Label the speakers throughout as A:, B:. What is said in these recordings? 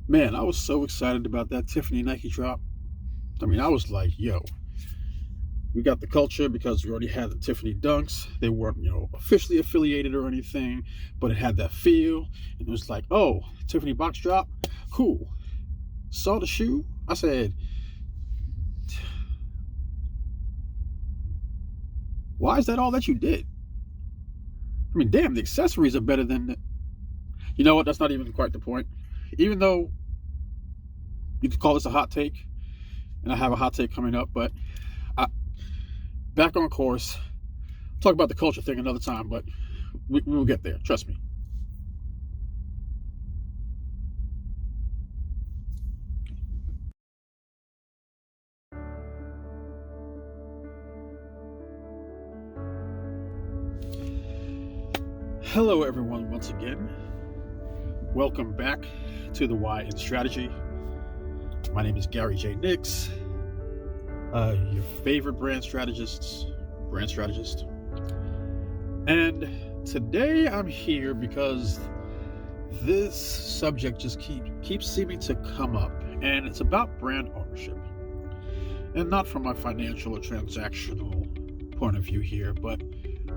A: Man, I was so excited about that Tiffany Nike drop. I mean, I was like, yo, we got the culture because we already had the Tiffany Dunks. They weren't, officially affiliated or anything, but it had that feel. And it was like, oh, Tiffany box drop? Cool. Saw the shoe. I said, why is that all that you did? I mean, damn, the accessories are better than. You know what? That's not even quite the point. Even though you could call this a hot take, and I have a hot take coming up, but back on course. Talk about the culture thing another time, but we will get there. Trust me. Hello, everyone, once again. Welcome back to the Why in Strategy. My name is Gary J. Nix, your favorite brand strategist. And today I'm here because this subject just keeps seeming to come up, and it's about brand ownership. And not from a financial or transactional point of view here, but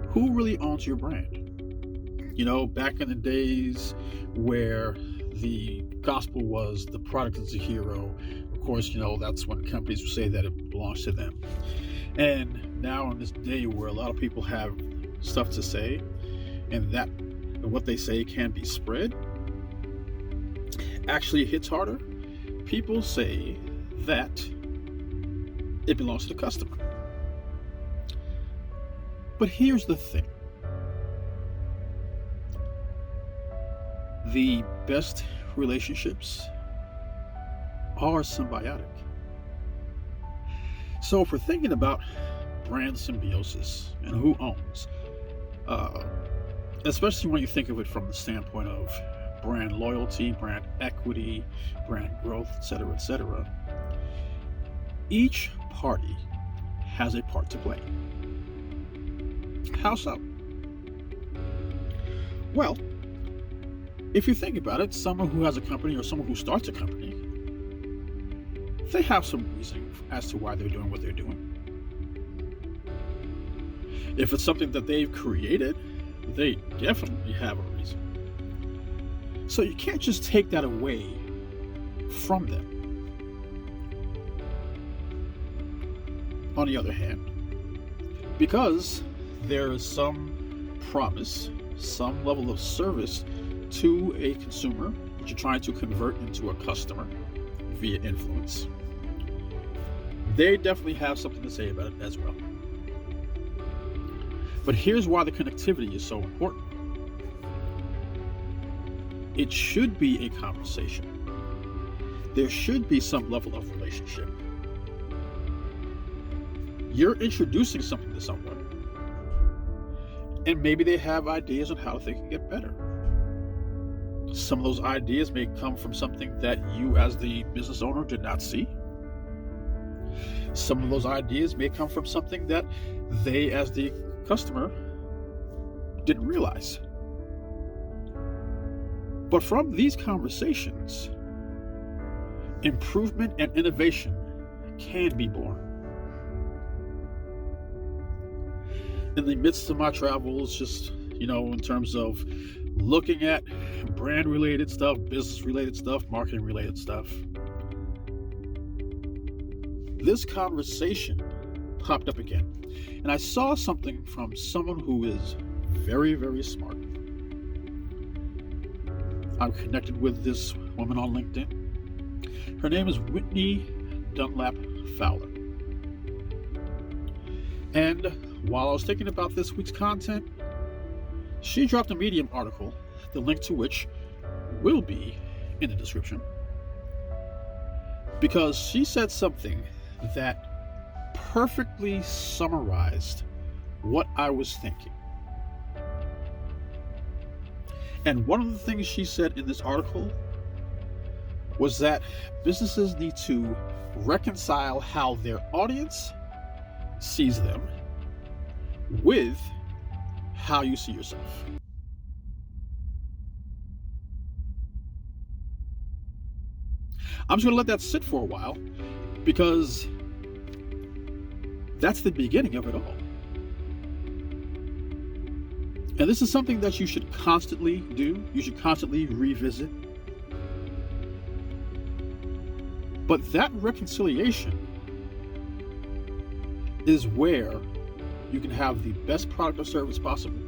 A: who really owns your brand? You know, back in the days where the gospel was the product is a hero, of course, that's when companies would say that it belongs to them. And now in this day where a lot of people have stuff to say and that what they say can be spread, actually hits harder. People say that it belongs to the customer. But here's the thing. The best relationships are symbiotic. So if we're thinking about brand symbiosis and who owns, especially when you think of it from the standpoint of brand loyalty, brand equity, brand growth, etc., each party has a part to play. How so? Well, if you think about it, someone who has a company or someone who starts a company, they have some reason as to why they're doing what they're doing. If it's something that they've created, they definitely have a reason. So you can't just take that away from them. On the other hand, because there is some promise, some level of service to a consumer that you're trying to convert into a customer via influence, they definitely have something to say about it as well. But here's why the connectivity is so important. It should be a conversation. There should be some level of relationship. You're introducing something to someone, and maybe they have ideas on how they can get better. Some of those ideas may come from something that you as the business owner did not see. Some of those ideas may come from something that they as the customer didn't realize. But from these conversations, improvement and innovation can be born. In the midst of my travels, just, in terms of looking at brand related stuff, business related stuff, marketing related stuff, this conversation popped up again. And I saw something from someone who is very, very smart. I'm connected with this woman on LinkedIn. Her name is Whitney Dunlap-Fowler. And while I was thinking about this week's content, she dropped a Medium article, the link to which will be in the description, because she said something that perfectly summarized what I was thinking. And one of the things she said in this article was that businesses need to reconcile how their audience sees them with how you see yourself. I'm just going to let that sit for a while, because that's the beginning of it all. And this is something that you should constantly do. You should constantly revisit. But that reconciliation is where you can have the best product or service possible,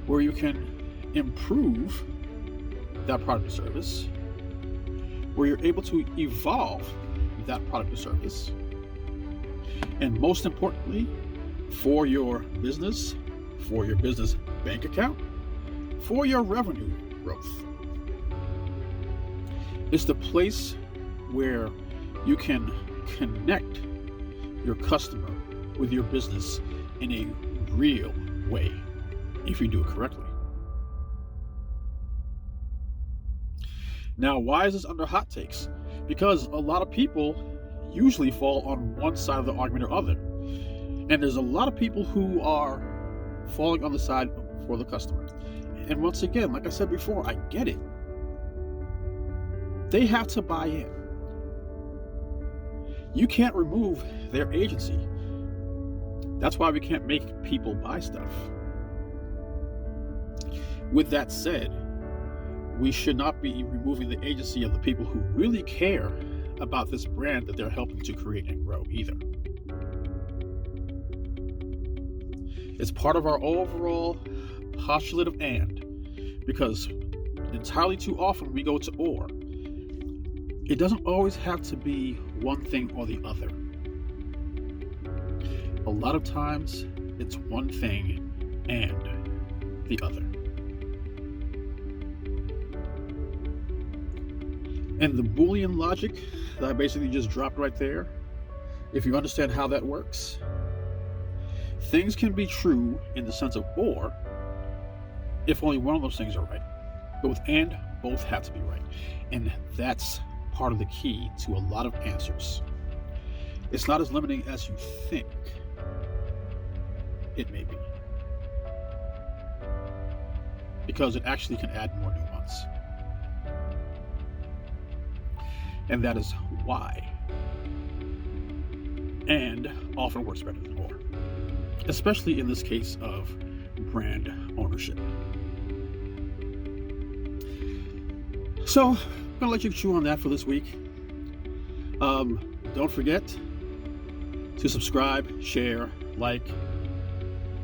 A: where you can improve that product or service, where you're able to evolve that product or service, and most importantly, for your business bank account, for your revenue growth. It's the place where you can connect your customer with your business in a real way, if you do it correctly. Now, why is this under hot takes? Because a lot of people usually fall on one side of the argument or other. And there's a lot of people who are falling on the side for the customer. And once again, like I said before, I get it. They have to buy in. You can't remove their agency. That's why we can't make people buy stuff. With that said, we should not be removing the agency of the people who really care about this brand that they're helping to create and grow either. It's part of our overall postulate of and, because entirely too often we go to or. It doesn't always have to be one thing or the other. A lot of times it's one thing and the other. And the Boolean logic that I basically just dropped right there, if you understand how that works, things can be true in the sense of or if only one of those things are right. But with and, both have to be right. And that's part of the key to a lot of answers. It's not as limiting as you think it may be, because it actually can add more nuance. And that is why and often works better than or, especially in this case of brand ownership. So I'm gonna let you chew on that for this week. Don't forget to subscribe, share, like,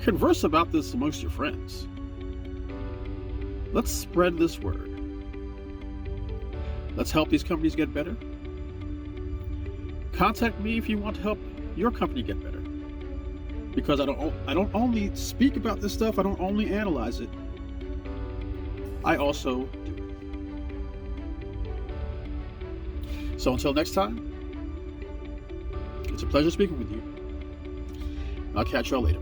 A: converse about this amongst your friends. Let's spread this word. Let's help these companies get better. Contact me if you want to help your company get better. Because I don't only speak about this stuff, I don't only analyze it, I also do it. So until next time, it's a pleasure speaking with you. I'll catch y'all later.